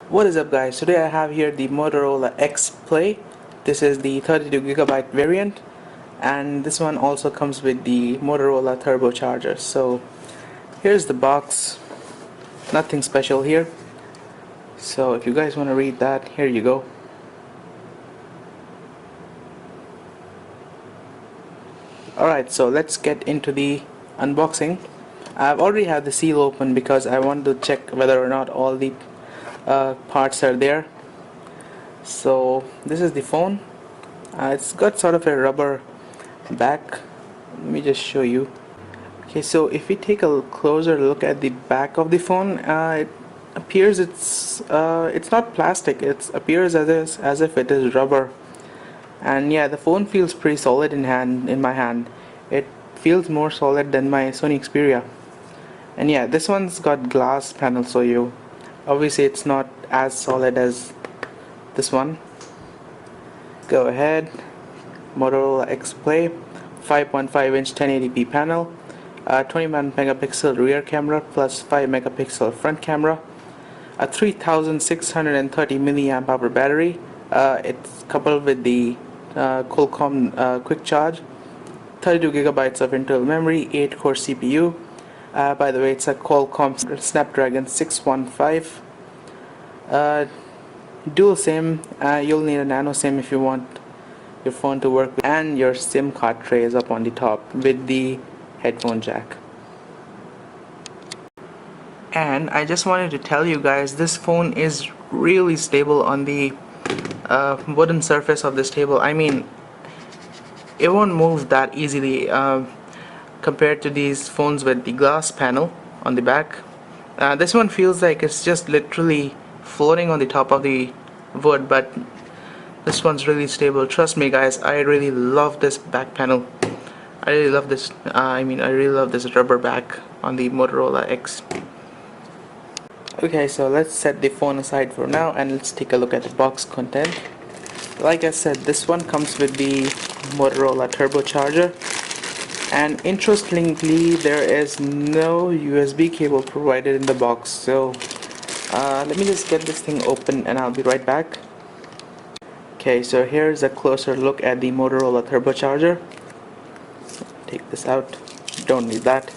What is up, guys? Today I have here the Motorola X Play. This is the 32GB variant, and this one also comes with the Motorola turbocharger. So here's the box. Nothing special here. So if you guys want to read that, here you go. Alright, so let's get into the unboxing. I've already had the seal open because I wanted to check whether or not all the parts are there. So this is the phone. It's got sort of a rubber back. Let me just show you. Okay, so if we take a closer look at the back of the phone, it appears it's not plastic. It appears as if it is rubber. And yeah, the phone feels pretty solid in my hand. It feels more solid than my Sony Xperia. And yeah, this one's got glass panel, so you obviously it's not as solid as this one. Go ahead. Motorola X Play, 5.5-inch 1080p panel, 21 megapixel rear camera plus 5 megapixel front camera, a 3630 milliamp hour battery. It's coupled with the Qualcomm quick charge, 32 gigabytes of internal memory, 8 core CPU. By the way, it's a Qualcomm Snapdragon 615. Dual SIM. You'll need a nano SIM if you want your phone to work with, and your SIM card tray is up on the top with the headphone jack. And I just wanted to tell you guys, this phone is really stable on the wooden surface of this table. I mean, it won't move that easily compared to these phones with the glass panel on the back. This one feels like it's just literally floating on the top of the wood, but this one's really stable. Trust me, guys, I really love this back panel. I really love this. I really love this rubber back on the Motorola X. Okay, so let's set the phone aside for now and let's take a look at the box content. Like I said, this one comes with the Motorola turbocharger, and interestingly, there is no USB cable provided in the box. So let me just get this thing open and I'll be right back. Okay, so here's a closer look at the Motorola turbocharger. Take this out, don't need that.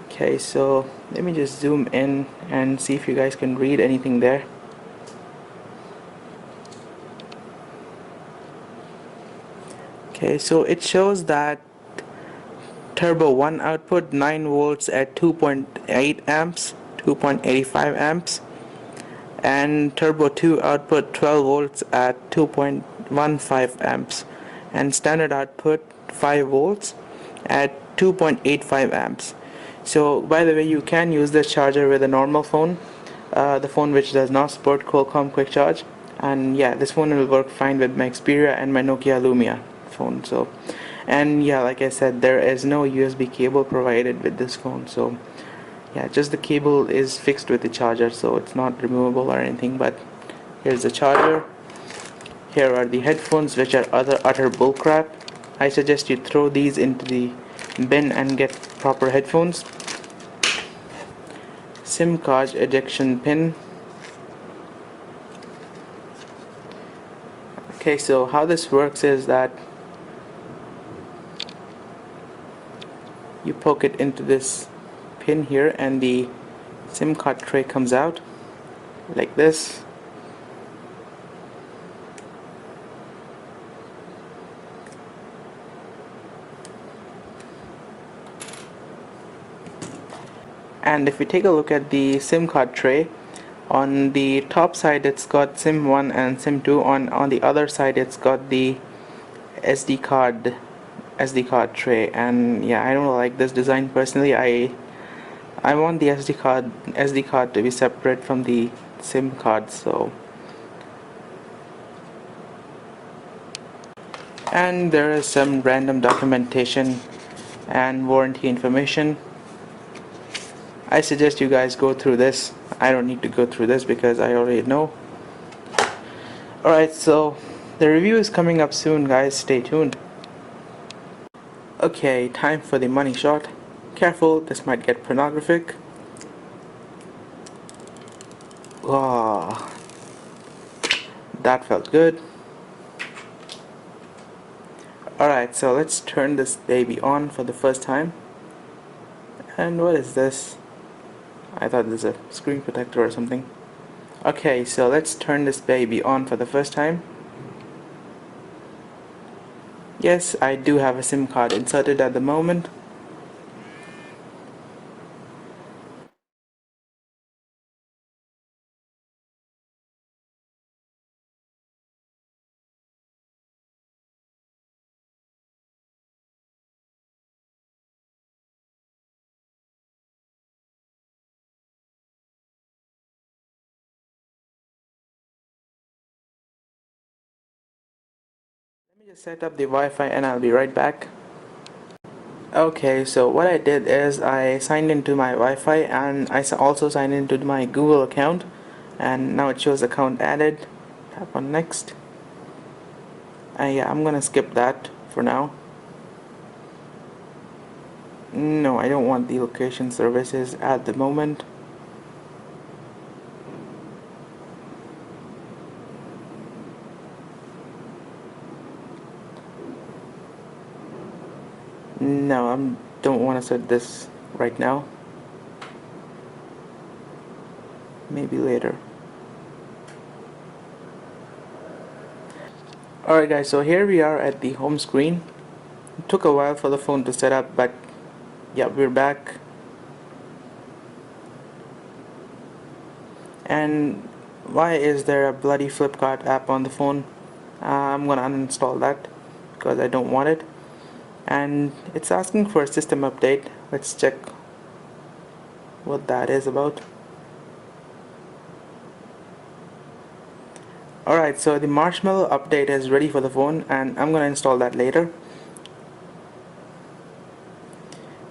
Okay, so let me just zoom in and see if you guys can read anything there. Okay, so it shows that Turbo 1 output 9 volts at 2.8 amps, 2.85 amps, and Turbo 2 output 12 volts at 2.15 amps, and standard output 5 volts at 2.85 amps. So by the way, you can use this charger with a normal phone, the phone which does not support Qualcomm quick charge, and yeah, this phone will work fine with my Xperia and my Nokia Lumia phone. So, and yeah, like I said, there is no USB cable provided with this phone. So yeah, just the cable is fixed with the charger, so it's not removable or anything. But here's the charger. Here are the headphones, which are utter bullcrap. I suggest you throw these into the bin and get proper headphones. SIM card ejection pin. Okay, so how this works is that you poke it into this pin here and the SIM card tray comes out like this. And if we take a look at the SIM card tray, on the top side it's got SIM 1 and SIM 2, on the other side it's got the SD card tray. And yeah, I don't like this design personally. I want the SD card to be separate from the SIM card. So, and there is some random documentation and warranty information. I suggest you guys go through this. I don't need to go through this because I already know. Alright, so the review is coming up soon, guys. Stay tuned. Okay, time for the money shot. Careful, this might get pornographic. Oh, that felt good. Alright, so let's turn this baby on for the first time. And what is this? I thought this was a screen protector or something. Okay, so let's turn this baby on for the first time. Yes, I do have a SIM card inserted at the moment. Let me just set up the Wi-Fi and I'll be right back. Okay, so what I did is I signed into my Wi-Fi and I also signed into my Google account, and now it shows account added. Tap on next. Yeah, I'm gonna skip that for now. No, I don't want the location services at the moment. No, I don't want to set this right now. Maybe later. Alright guys, so here we are at the home screen. It took a while for the phone to set up, but yeah, we're back. And why is there a bloody Flipkart app on the phone? I'm gonna uninstall that because I don't want it. And it's asking for a system update. Let's check what that is about. Alright, so the Marshmallow update is ready for the phone and I'm gonna install that later.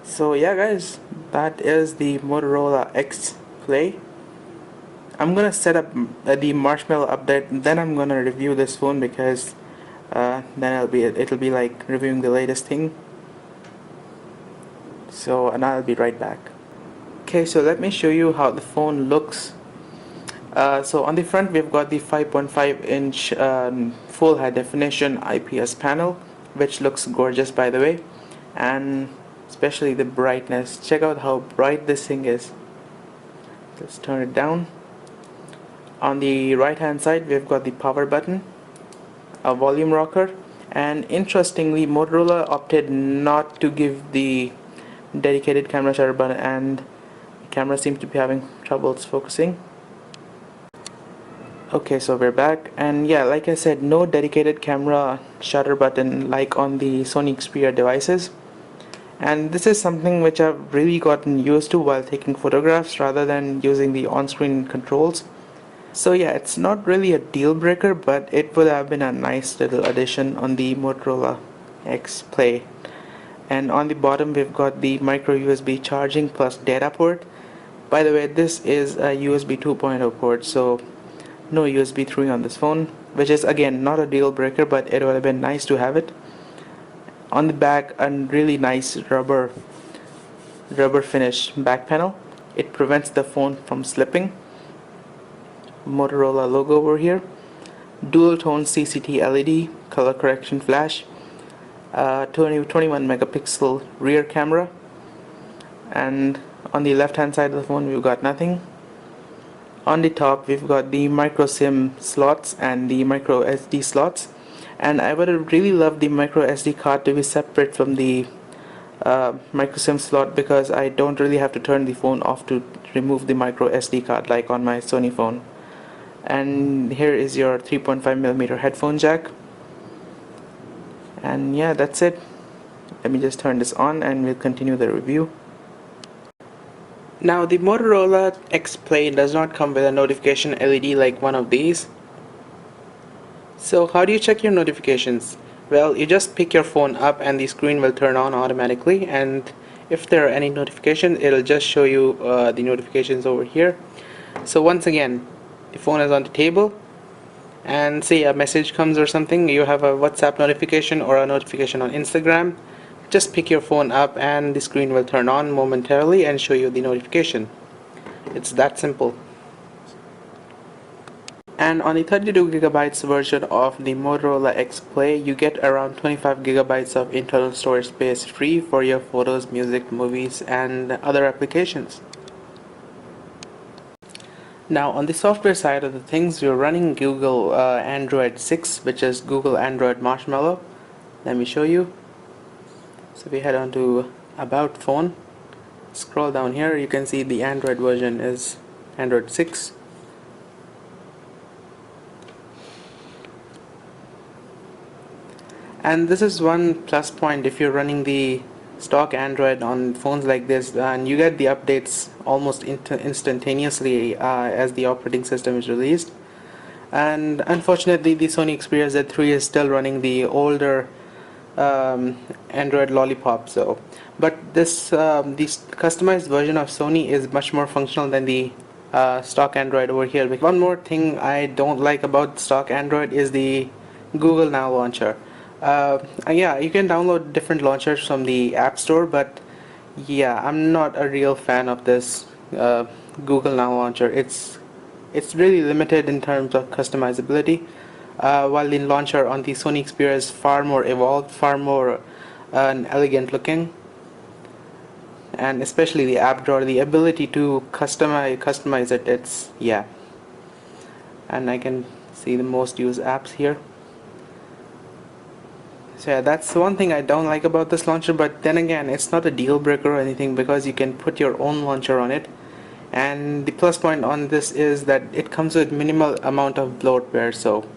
So yeah guys, that is the Motorola X Play. I'm gonna set up the Marshmallow update, and then I'm gonna review this phone because then it'll be like reviewing the latest thing. So, and I'll be right back. Okay, so let me show you how the phone looks. So on the front we've got the 5.5-inch full high definition IPS panel, which looks gorgeous by the way, and especially the brightness. Check out how bright this thing is. Let's turn it down. On the right hand side we've got the power button, a volume rocker, and interestingly Motorola opted not to give the dedicated camera shutter button, and the camera seems to be having troubles focusing. Okay, so we're back, and yeah, like I said, no dedicated camera shutter button like on the Sony Xperia devices. And this is something which I've really gotten used to while taking photographs rather than using the on-screen controls. So yeah, it's not really a deal breaker, but it would have been a nice little addition on the Motorola X Play. And on the bottom we've got the micro USB charging plus data port. By the way, this is a USB 2.0 port, so no USB 3 on this phone, which is again not a deal breaker, but it would have been nice to have it. On the back, a really nice rubber finish back panel. It prevents the phone from slipping. Motorola logo over here. Dual tone CCT LED color correction flash. 21 megapixel rear camera. And on the left hand side of the phone we've got nothing. On the top we've got the micro SIM slots and the micro SD slots, and I would have really loved the micro SD card to be separate from the micro SIM slot, because I don't really have to turn the phone off to remove the micro SD card like on my Sony phone. And here is your 3.5mm headphone jack, and yeah, that's it. Let me just turn this on and we'll continue the review. Now the Motorola X Play does not come with a notification LED like one of these. So how do you check your notifications? Well, you just pick your phone up and the screen will turn on automatically, and if there are any notifications it'll just show you the notifications over here. So once again, the phone is on the table and say a message comes or something, you have a WhatsApp notification or a notification on Instagram, just pick your phone up and the screen will turn on momentarily and show you the notification. It's that simple. And on the 32 gigabytes version of the Motorola X Play, you get around 25 gigabytes of internal storage space free for your photos, music, movies, and other applications. Now, on the software side of the things, we're running Google Android 6, which is Google Android Marshmallow. Let me show you. So we head on to About Phone. Scroll down here, you can see the Android version is Android 6. And this is one plus point if you're running the stock Android on phones like this, and you get the updates almost instantaneously as the operating system is released. And unfortunately, the Sony Xperia Z3 is still running the older Android Lollipop. So, but this customized version of Sony is much more functional than the stock Android over here. One more thing I don't like about stock Android is the Google Now launcher. Yeah, you can download different launchers from the App Store, but yeah, I'm not a real fan of this Google Now launcher. It's really limited in terms of customizability, while the launcher on the Sony Xperia is far more evolved, far more elegant looking, and especially the app drawer, the ability to customize it. It's yeah, and I can see the most used apps here. So yeah, that's one thing I don't like about this launcher, but then again, it's not a deal breaker or anything because you can put your own launcher on it. And the plus point on this is that it comes with minimal amount of bloatware, so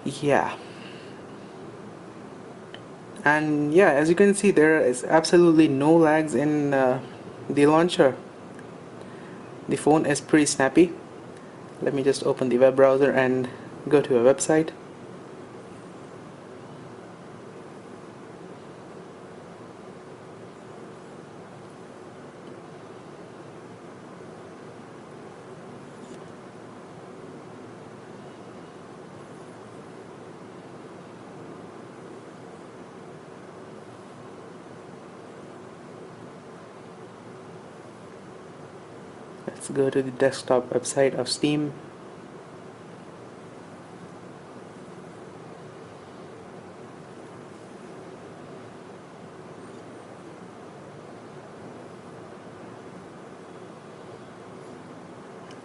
yeah. And yeah, as you can see, there is absolutely no lags in the launcher. The phone is pretty snappy. Let me just open the web browser and go to a website. Let's go to the desktop website of Steam.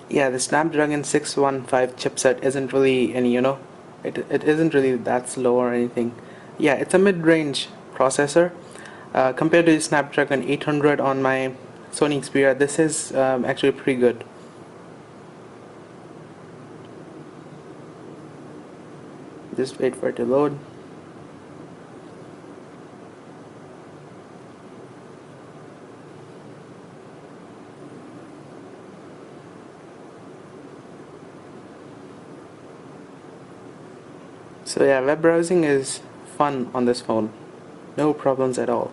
Yeah, the Snapdragon 615 chipset isn't really any, it isn't really that slow or anything. Yeah, it's a mid-range processor. Compared to the Snapdragon 800 on my Sony Xperia, this is actually pretty good. Just wait for it to load. So yeah, web browsing is fun on this phone. No problems at all.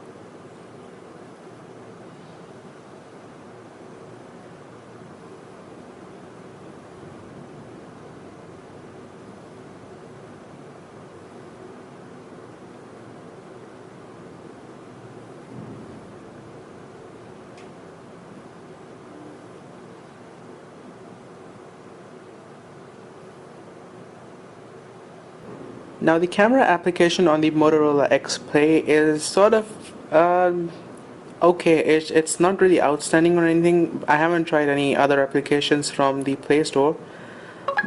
Now the camera application on the Motorola X Play is sort of okay. It's not really outstanding or anything. I haven't tried any other applications from the Play Store,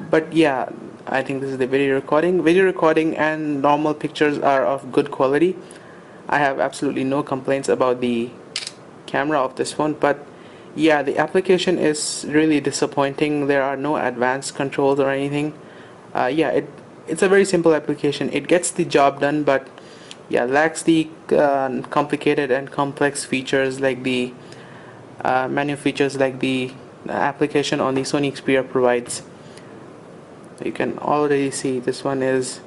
but yeah, I think this is the video recording. Video recording and normal pictures are of good quality. I have absolutely no complaints about the camera of this phone, but yeah, the application is really disappointing. There are no advanced controls or anything. Yeah, it's a very simple application. It gets the job done, but yeah, lacks the complicated and complex features like the menu features like the application on the Sony Xperia provides. You can already see this one is,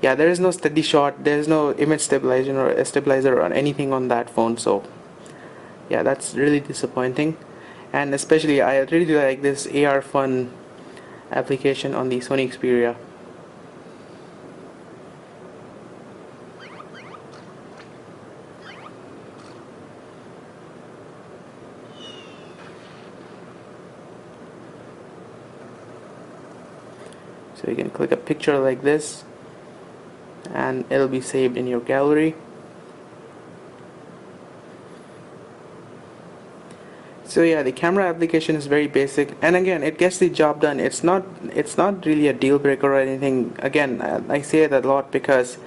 yeah, there is no steady shot, there is no image stabilizer or anything on that phone. So yeah, that's really disappointing. And especially I really like this AR Fun application on the Sony Xperia. So you can click a picture like this and it'll be saved in your gallery. So yeah, the camera application is very basic, and again, it gets the job done. It's not really a deal breaker or anything. Again, I say that a lot because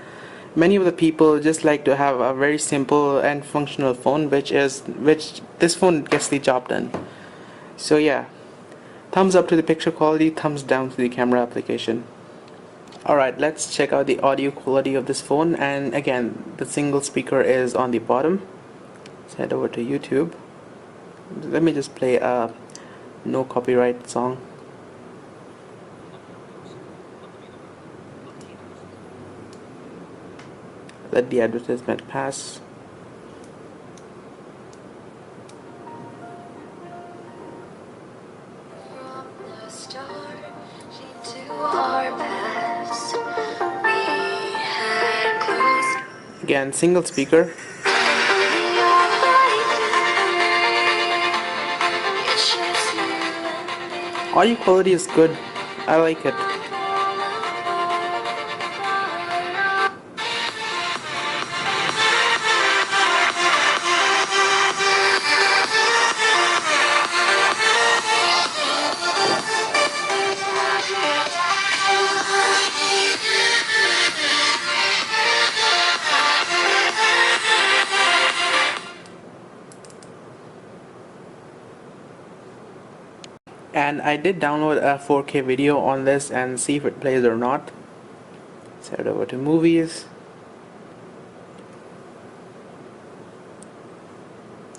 many of the people just like to have a very simple and functional phone, which this phone gets the job done. So yeah, thumbs up to the picture quality, thumbs down to the camera application. Alright, let's check out the audio quality of this phone, and again, the single speaker is on the bottom. Let's head over to YouTube. Let me just play a no copyright song. Let the advertisement pass. Again, single speaker. Audio quality is good. I like it. And I did download a 4K video on this and see if it plays or not. Let's head over to movies.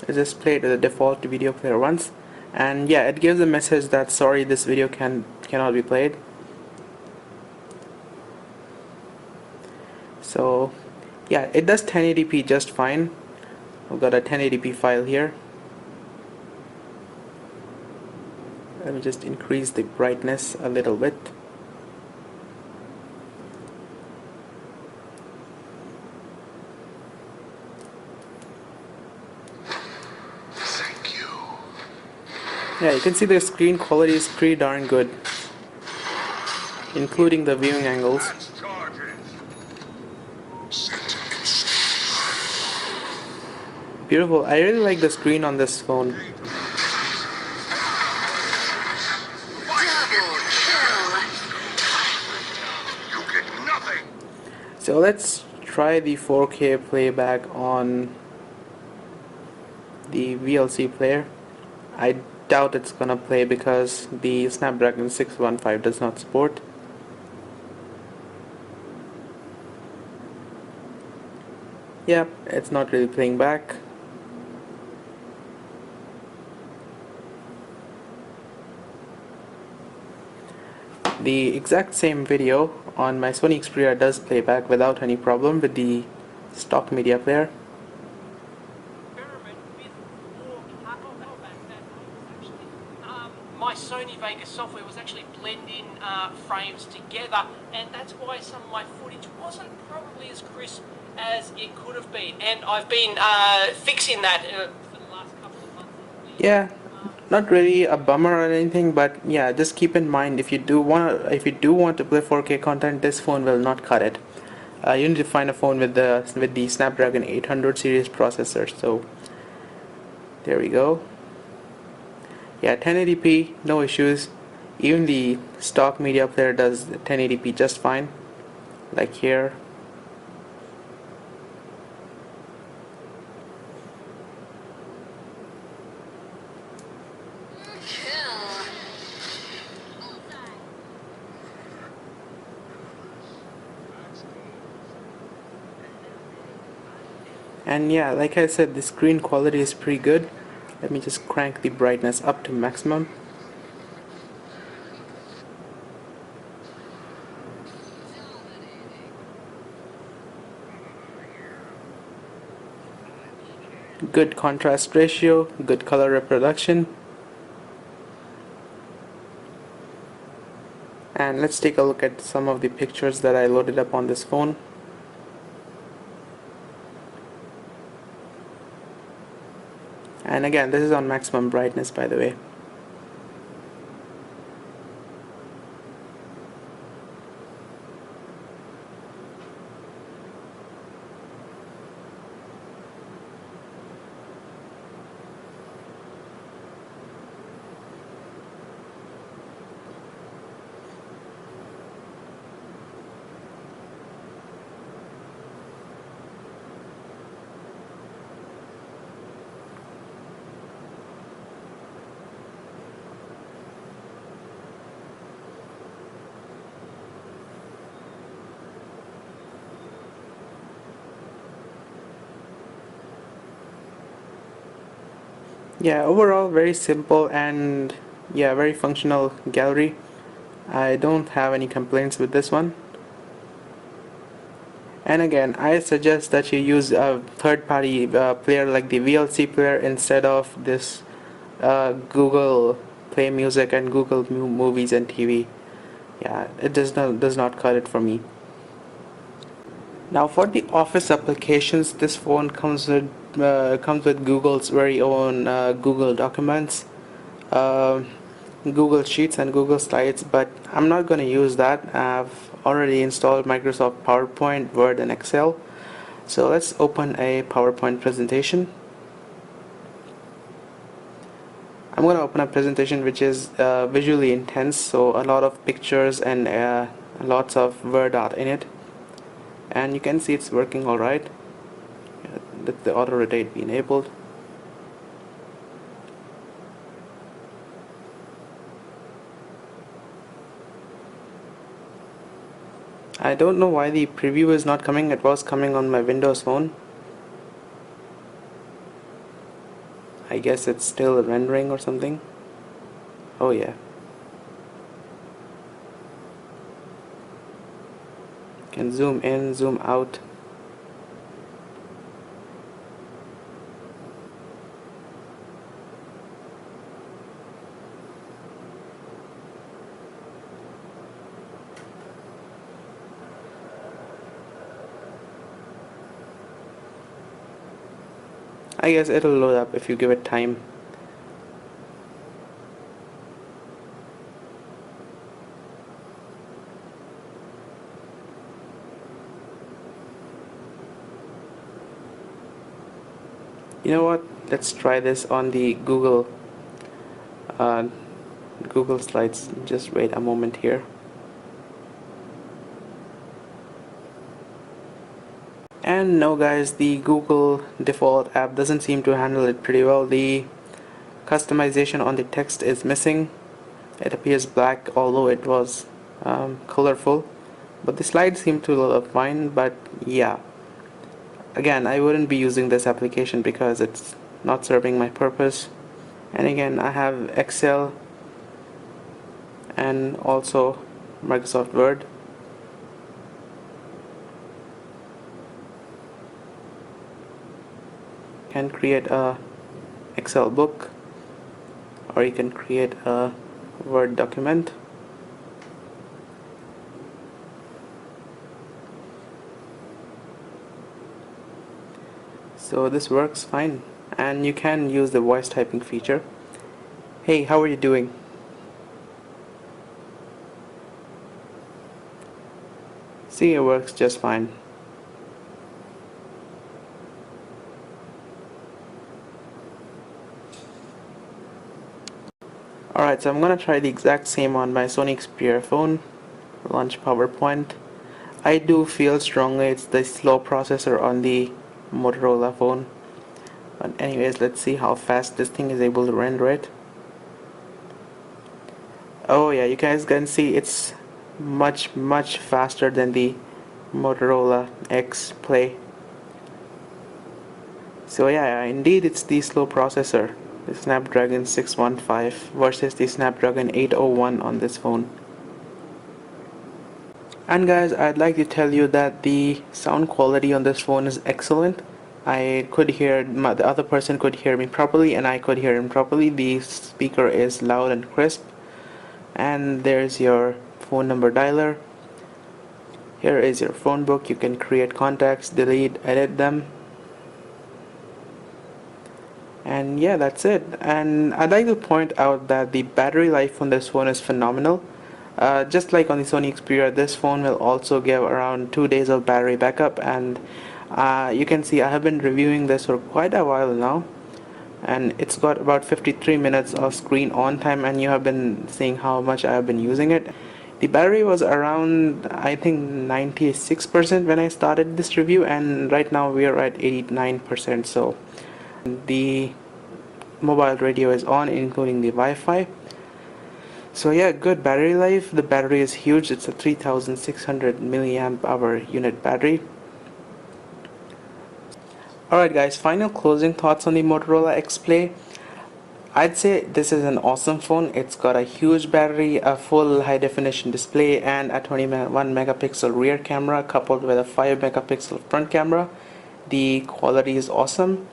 I just played the default video player once, and yeah, it gives a message that sorry, this video cannot be played. So yeah, it does 1080p just fine. I've got a 1080p file here. Let me just increase the brightness a little bit. Thank you. Yeah, you can see the screen quality is pretty darn good, including the viewing angles. Beautiful. I really like the screen on this phone. So let's try the 4K playback on the VLC player. I doubt it's gonna play because the Snapdragon 615 does not support. Yep, it's not really playing back. The exact same video on my Sony Xperia does play back without any problem with the stock media player. My Sony Vegas software was actually blending frames together, and that's why some of my footage wasn't probably as crisp as it could have been. And I've been fixing that for the last couple of months. Yeah, not really a bummer or anything, but yeah, just keep in mind if you do want to play 4K content, this phone will not cut it. You need to find a phone with the Snapdragon 800 series processor. So there we go. Yeah, 1080p, no issues. Even the stock media player does 1080p just fine, like here. And yeah, like I said, the screen quality is pretty good. Let me just crank the brightness up to maximum. Good contrast ratio, good color reproduction. And let's take a look at some of the pictures that I loaded up on this phone. And again, this is on maximum brightness, by the way. Yeah, overall very simple and yeah, very functional gallery. I don't have any complaints with this one. And again, I suggest that you use a third-party player like the VLC player instead of this Google Play Music and Google Movies and TV. Yeah, it does not cut it for me. Now for the office applications, this phone comes with Google's very own Google Documents, uh, Google Sheets, and Google Slides. But I'm not going to use that. I've already installed Microsoft PowerPoint, Word, and Excel. So let's open a PowerPoint presentation. I'm going to open a presentation which is visually intense, so a lot of pictures and lots of word art in it. And you can see it's working alright. Let the auto rotate be enabled. I don't know why the preview is not coming. It was coming on my Windows phone. I guess it's still rendering or something. Oh yeah. Can zoom in, zoom out. I guess it'll load up if you give it time. You know what? Let's try this on the uh, Google Slides. Just wait a moment here. And no guys, the Google default app doesn't seem to handle it pretty well. The customization on the text is missing. It appears black although it was colorful, but the slides seem to look fine. But yeah, again, I wouldn't be using this application because it's not serving my purpose. And again, I have Excel and also Microsoft Word. Can create a Excel book, or you can create a Word document. So this works fine, and you can use the voice typing feature. Hey, how are you doing? See, it works just fine. Alright, so I'm gonna try the exact same on my Sony Xperia phone. Launch PowerPoint. I do feel strongly it's the slow processor on the Motorola phone. But anyways, let's see how fast this thing is able to render it. Oh yeah, you guys can see it's much faster than the Motorola X Play. So yeah, indeed it's the slow processor, the Snapdragon 615 versus the Snapdragon 801 on this phone. And guys, I'd like to tell you that the sound quality on this phone is excellent. I could hear, the other person could hear me properly and I could hear him properly. The speaker is loud and crisp. And there's your phone number dialer. Here is your phone book. You can create contacts, delete, edit them. And yeah, that's it. And I'd like to point out that the battery life on this phone is phenomenal. Just like on the Sony Xperia, this phone will also give around 2 days of battery backup. And you can see I have been reviewing this for quite a while now, and it's got about 53 minutes of screen on time, and you have been seeing how much I have been using it. The battery was around, I think, 96% when I started this review, and right now we are at 89%. So the mobile radio is on, including the Wi-Fi. So yeah, good battery life. The battery is huge. It's a 3600 milliamp hour unit battery. Alright guys, final closing thoughts on the Motorola X Play. I'd say this is an awesome phone. It's got a huge battery, a full high definition display, and a 21 megapixel rear camera coupled with a 5 megapixel front camera. The quality is awesome.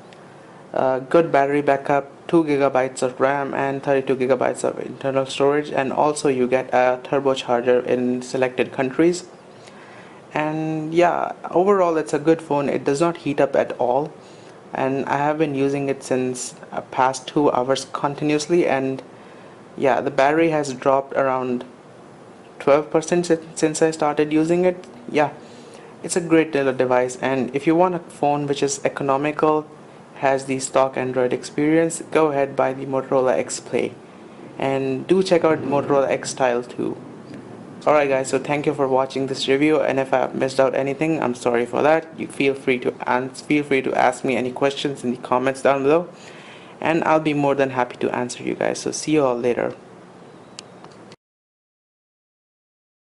Good battery backup, 2 gigabytes of RAM, and 32 gigabytes of internal storage, and also you get a turbocharger in selected countries. And yeah, overall it's a good phone. It does not heat up at all, and I have been using it since past 2 hours continuously, and yeah, the battery has dropped around 12% since I started using it. Yeah, it's a great little device, and if you want a phone which is economical, has the stock Android experience, go ahead buy the Motorola X Play, and do check out Motorola X Style too. Alright guys, so thank you for watching this review, and if I missed out anything, I'm sorry for that. You feel free to ask me any questions in the comments down below, and I'll be more than happy to answer you guys. So see you all later.